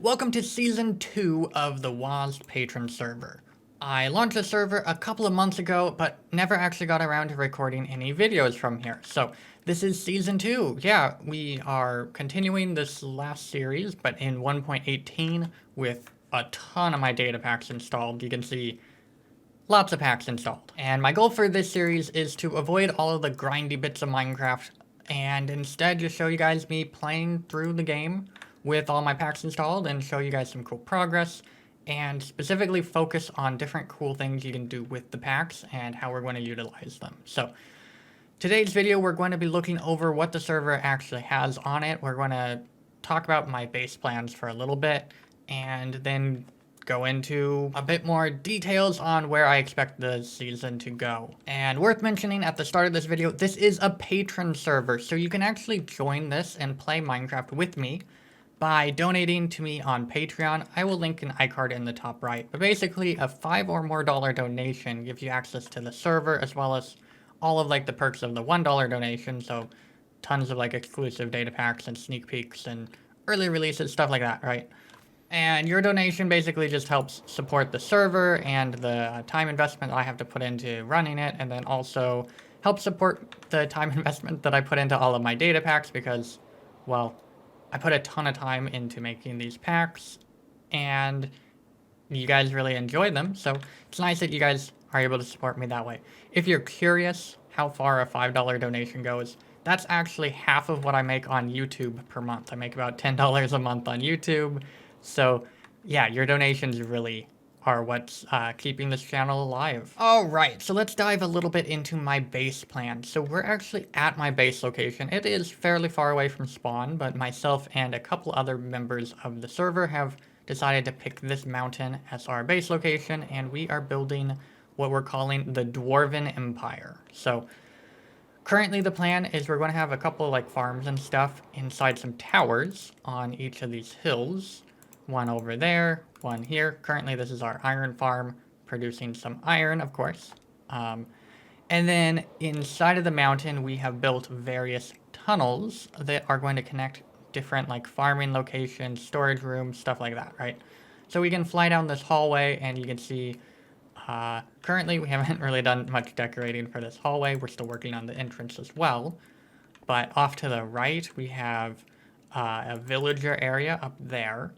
Welcome to Season 2 of the WASD Patron server. I launched the server a couple of months ago, but never actually got around to recording any videos from here. So this is Season 2. Yeah, we are continuing this last series, but in 1.18 with a ton of my data packs installed. You can see lots of packs installed. And my goal for this series is to avoid all of the grindy bits of Minecraft and instead just show you guys me playing through the game with all my packs installed and show you guys some cool progress and specifically focus on different cool things you can do with the packs and how we're going to utilize them. So today's video, we're going to be looking over what the server actually has on it. We're going to talk about my base plans for a little bit and then go into a bit more details on where I expect the season to go. And worth mentioning at the start of this video, this is a Patron server, so you can actually join this and play Minecraft with me by donating to me on Patreon. I will link an iCard in the top right, but basically a $5 or more donation gives you access to the server as well as all of like the perks of the $1 donation, so tons of like exclusive data packs and sneak peeks and early releases, stuff like that, right? And your donation basically just helps support the server and the time investment I have to put into running it, and then also help support the time investment that I put into all of my data packs because, well, I put a ton of time into making these packs, and you guys really enjoy them, so it's nice that you guys are able to support me that way. If you're curious how far a $5 donation goes, that's actually half of what I make on YouTube per month. I make about $10 a month on YouTube. So yeah, your donations really are what's keeping this channel alive. All right, so let's dive a little bit into my base plan. So we're actually at my base location. It is fairly far away from spawn, but myself and a couple other members of the server have decided to pick this mountain as our base location, and we are building what we're calling the Dwarven Empire. So currently the plan is we're going to have a couple like farms and stuff inside some towers on each of these hills. One over there, one here. Currently this is our iron farm, producing some iron, of course. And then inside of the mountain, we have built various tunnels that are going to connect different like farming locations, storage rooms, stuff like that, right? So we can fly down this hallway and you can see currently we haven't really done much decorating for this hallway. We're still working on the entrance as well. But off to the right, we have a villager area up there.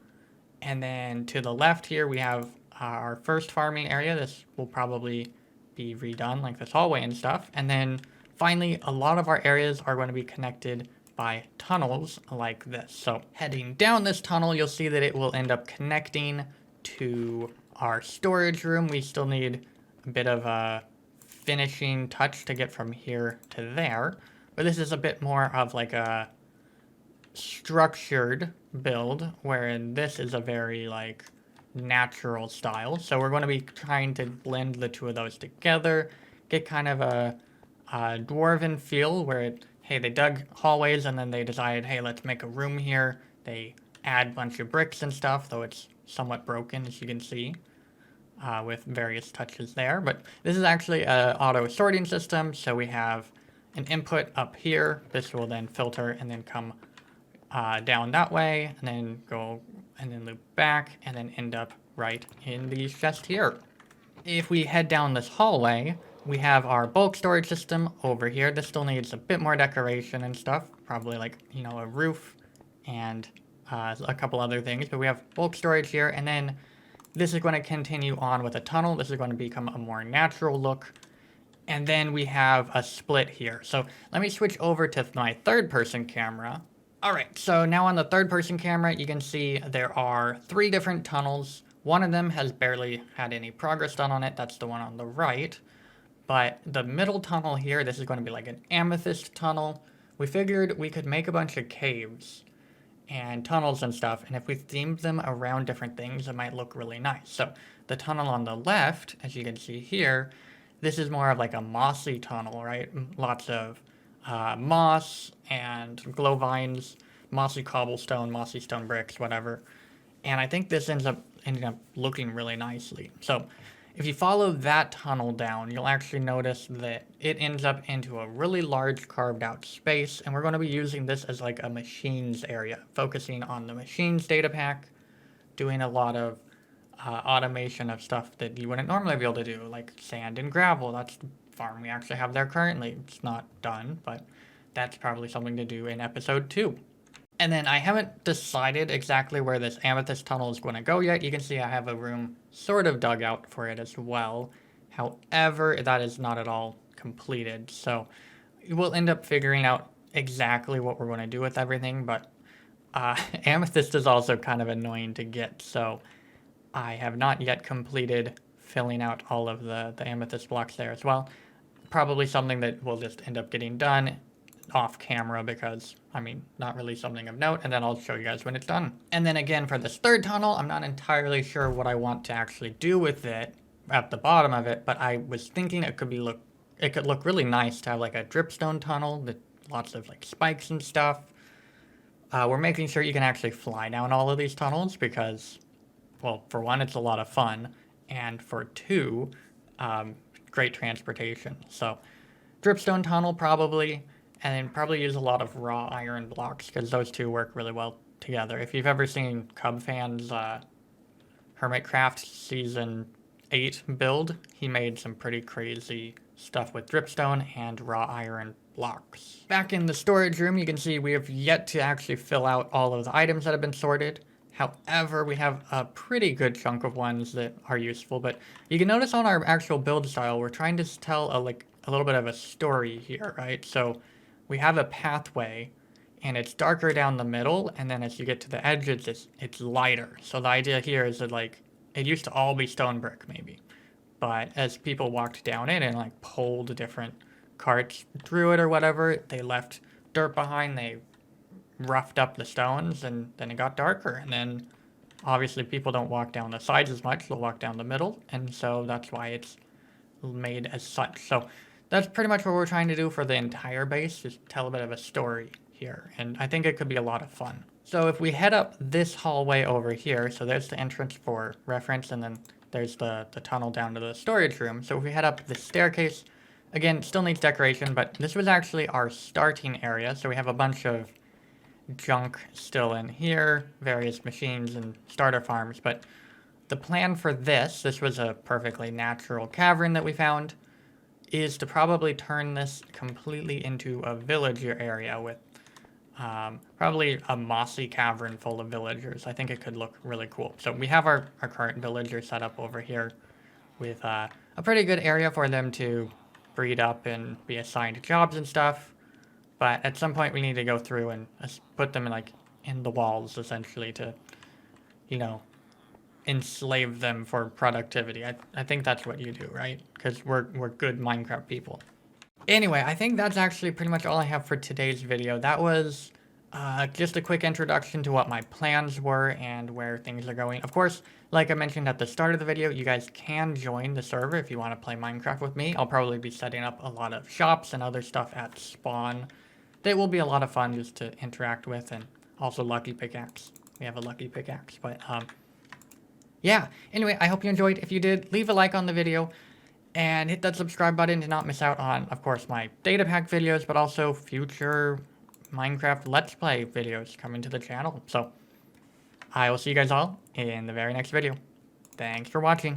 And then to the left here, we have our first farming area. This will probably be redone, like this hallway and stuff. And then finally, a lot of our areas are going to be connected by tunnels like this. So heading down this tunnel, you'll see that it will end up connecting to our storage room. We still need a bit of a finishing touch to get from here to there. But this is a bit more of like a structured build, wherein this is a very like natural style. So we're going to be trying to blend the two of those together, get kind of a dwarven feel where hey, they dug hallways and then they decided, hey, let's make a room here. They add a bunch of bricks and stuff, though it's somewhat broken, as you can see, with various touches there. But this is actually an auto sorting system, so we have an input up here. This will then filter and then come down that way, and then go and then loop back, and then end up right in these chests here. If we head down this hallway, we have our bulk storage system over here. This still needs a bit more decoration and stuff, probably like, you know, a roof and a couple other things, but we have bulk storage here, and then this is going to continue on with a tunnel. This is going to become a more natural look, and then we have a split here. So let me switch over to my third-person camera. Alright, so now on the third-person camera, you can see there are 3 different tunnels. One of them has barely had any progress done on it. That's the one on the right. But the middle tunnel here, this is going to be like an amethyst tunnel. We figured we could make a bunch of caves and tunnels and stuff, and if we themed them around different things, it might look really nice. So the tunnel on the left, as you can see here, this is more of like a mossy tunnel, right? Lots of moss and glow vines, mossy cobblestone, mossy stone bricks, whatever. And I think this ends up looking really nicely. So if you follow that tunnel down, you'll actually notice that it ends up into a really large carved out space, and we're going to be using this as like a machines area, focusing on the machines data pack, doing a lot of automation of stuff that you wouldn't normally be able to do, like sand and gravel. That's the farm we actually have there currently. It's not done, but that's probably something to do in episode 2. And then I haven't decided exactly where this amethyst tunnel is going to go yet. You can see I have a room sort of dug out for it as well. However, that is not at all completed. So we'll end up figuring out exactly what we're going to do with everything. But amethyst is also kind of annoying to get. So I have not yet completed filling out all of the amethyst blocks there as well. Probably something that will just end up getting done off camera because, I mean, not really something of note, and then I'll show you guys when it's done. And then again, for this third tunnel, I'm not entirely sure what I want to actually do with it at the bottom of it, but I was thinking it could look really nice to have like a dripstone tunnel with lots of like spikes and stuff. We're making sure you can actually fly down all of these tunnels because, well, for one, it's a lot of fun, and for two, great transportation. So dripstone tunnel probably, and then probably use a lot of raw iron blocks because those two work really well together. If you've ever seen Cub Fan's Hermitcraft Season 8 build, he made some pretty crazy stuff with dripstone and raw iron blocks. Back in the storage room, you can see we have yet to actually fill out all of the items that have been sorted. However, we have a pretty good chunk of ones that are useful, but you can notice on our actual build style, we're trying to tell a little bit of a story here, right? So we have a pathway, and it's darker down the middle, and then as you get to the edges, it's lighter. So the idea here is that, like, it used to all be stone brick, maybe. But as people walked down it and, like, pulled different carts through it or whatever, they left dirt behind, they roughed up the stones, and then it got darker. And then, obviously, people don't walk down the sides as much, they'll walk down the middle, and so that's why it's made as such. So that's pretty much what we're trying to do for the entire base, just tell a bit of a story here, and I think it could be a lot of fun. So if we head up this hallway over here, so there's the entrance for reference, and then there's the tunnel down to the storage room. So if we head up the staircase, again, still needs decoration, but this was actually our starting area, so we have a bunch of junk still in here, various machines and starter farms, but the plan for this was a perfectly natural cavern that we found, is to probably turn this completely into a villager area with probably a mossy cavern full of villagers. I think it could look really cool. So we have our current villager set up over here with a pretty good area for them to breed up and be assigned jobs and stuff. But at some point we need to go through and put them in the walls essentially to, you know, enslave them for productivity. I think that's what you do, right? Because we're good Minecraft people. Anyway, I think that's actually pretty much all I have for today's video. That was just a quick introduction to what my plans were and where things are going. Of course, like I mentioned at the start of the video, you guys can join the server if you want to play Minecraft with me. I'll probably be setting up a lot of shops and other stuff at spawn. That will be a lot of fun just to interact with, and also lucky pickaxe. We have a lucky pickaxe, but yeah. Anyway, I hope you enjoyed. If you did, leave a like on the video and hit that subscribe button to not miss out on, of course, my data pack videos, but also future Minecraft Let's Play videos coming to the channel. So I will see you guys all in the very next video. Thanks for watching.